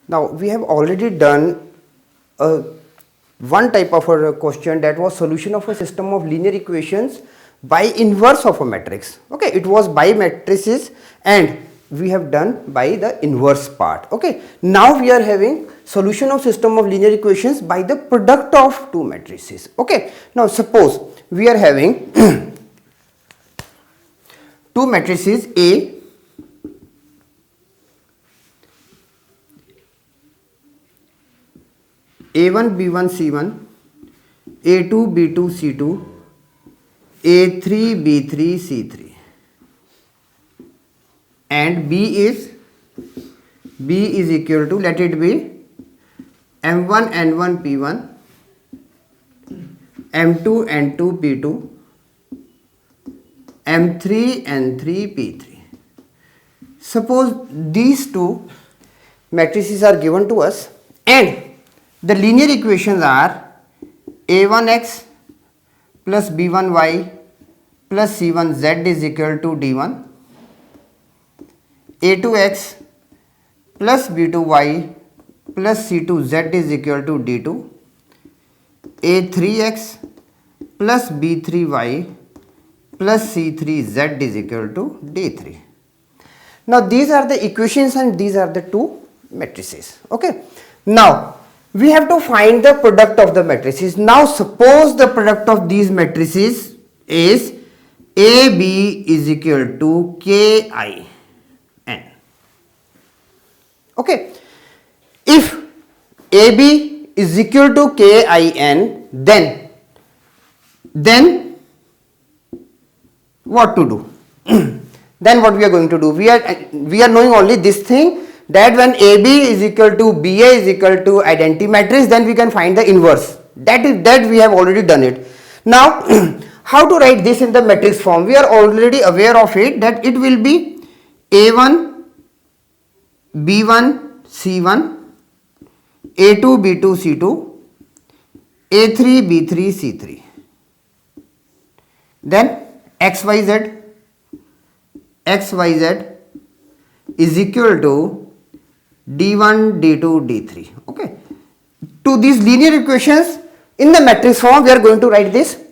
Now we have already done one type of a question, that was solution of a system of linear equations by inverse of a matrix. Okay, it was by matrices and we have done by the inverse part. Okay, now we are having solution of system of linear equations by the product of two matrices. Okay, now suppose we are having two matrices A1 B1 C1, A2 B2 C2, A3 B3 C3, and B is equal to, let it be M1 N1 P1, M2 N2 P2, M3 N3 P3. Suppose these two matrices are given to us and the linear equations are A1x plus B1y plus C1z is equal to D1, A2x plus B2y plus C2z is equal to D2, A3x plus B3y plus C3z is equal to D3. Now these are the equations and these are the two matrices. Okay. Now we have to find the product of the matrices. Now suppose the product of these matrices is AB is equal to KIN. Okay. If AB is equal to KIN, then what to do? Then what we are going to do? We are knowing only this thing, that when AB is equal to BA is equal to identity matrix, then we can find the inverse. That we have already done it. Now how to write this in the matrix form? We are already aware of it, that it will be A1 B1 C1, A2 B2 C2, A3 B3 C3. Then XYZ is equal to D1 D2 D3. Okay, to these linear equations in the matrix form we are going to write this.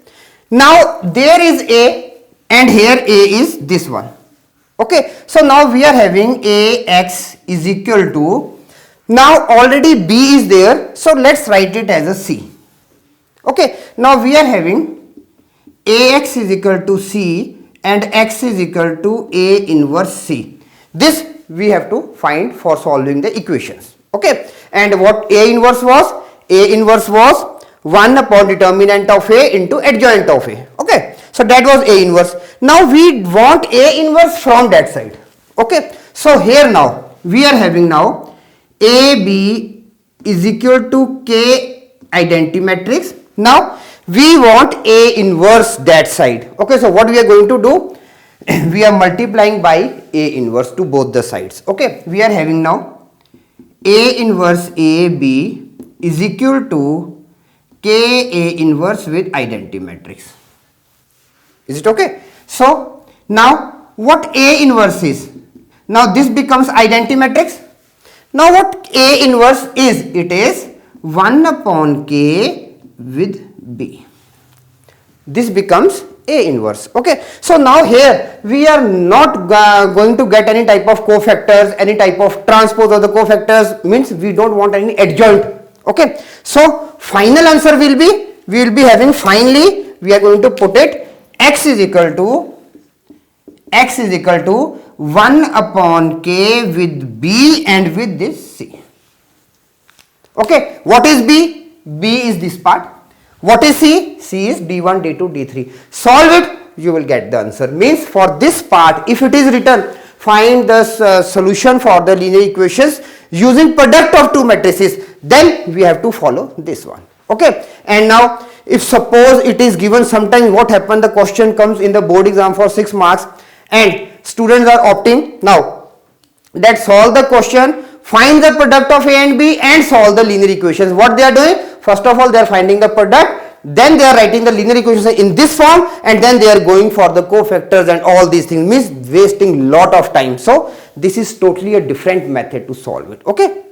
Now there is A and here A is this one. Okay, so now we are having AX is equal to, now already B is there, so let's write it as a C. Okay, now we are having AX is equal to C and X is equal to A inverse C. This we have to find for solving the equations. Okay, and what A inverse was? A inverse was 1 upon determinant of A into adjoint of A. Okay, so that was A inverse. Now we want A inverse from that side. Okay, so here now we are having now AB is equal to K identity matrix. Now we want A inverse that side. Okay, so what we are going to do? We are multiplying by A inverse to both the sides. Okay, we are having now A inverse AB is equal to K A inverse with identity matrix. Is it okay? So now what A inverse is? Now this becomes identity matrix. Now what A inverse is? It is 1 upon K with B. This becomes A inverse. Okay, so now here we are not going to get any type of cofactors, any type of transpose of the cofactors, means we don't want any adjoint. Okay, so final answer will be, we will be having, finally we are going to put it, X is equal to 1 upon K with B and with this C. Okay, what is B? B is this part. What is C? C is D1, D2, D3. Solve it, you will get the answer. Means for this part, if it is written, find the solution for the linear equations using product of two matrices, then we have to follow this one. Okay, and now if suppose it is given, sometimes what happen, the question comes in the board exam for 6 marks and students are opting now that solve the question, find the product of A and B and solve the linear equations. What they are doing? First of all, they are finding the product, then they are writing the linear equations in this form, and then they are going for the cofactors and all these things, means wasting lot of time. So this is totally a different method to solve it. Okay.